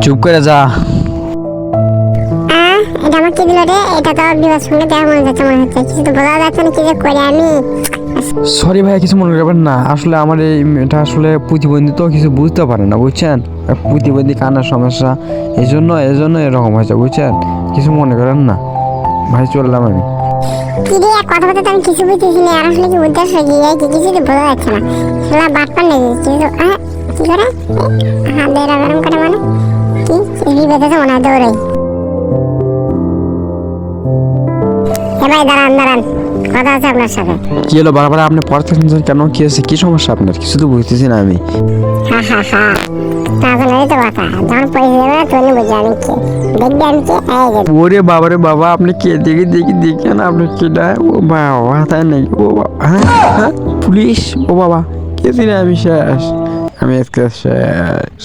চুপ করে যা। এটা আমার কি দিল রে? এটা তো বিবাহ সঙ্গে দেখা মনে যাচ্ছে, মনে হচ্ছে কিছু তো বোঝা যাচ্ছে না কি যে করি আমি। সরি ভাই, কিছু মনে করবেন না। আসলে আমার এই মেয়েটা আসলে প্রতিবন্ধী, তো কিছু বুঝতে পারে না, বুঝছেন? প্রতিবন্ধী কান্নার সমস্যা, এই জন্য এরকম হয়েছে, বুঝছেন? কিছু মনে করেন না ভাই, চললাম আমি। কি রে, কথা বলতে তো আমি কিছু বুঝতেছি না। আর আসলে কি উদ্দেশ্য কি? এই কি কিছু তো বোঝা যাচ্ছে না। শালা বাটপার নেই কিছু। কি করে হাত দিয়ে গরম করে মানে কি এই বেঁধেছে মনে হয় দৌড়াই। ভাই দাঁড়ান, কথা আছে আপনার সাথে। কি হলো বারবার আপনি পড়তেছেন কেন? কি হয়েছে? কি সমস্যা আপনার? কিছু তো বুঝতেছি না আমি। তাহলে তো কথা যখন পয়সা দেবে না তখন বুঝে আমি কে দেখবে, আমি কে। ওরে বাবা রে বাবা, আপনি কে? দেখি না আপনি কেডা? ও বাবা, তাই নাকি? ও বাবা, হ্যাঁ পুলিশ? ও বাবা, কে ছিলেন? আমি শেষ, আমি আজকে শেষ।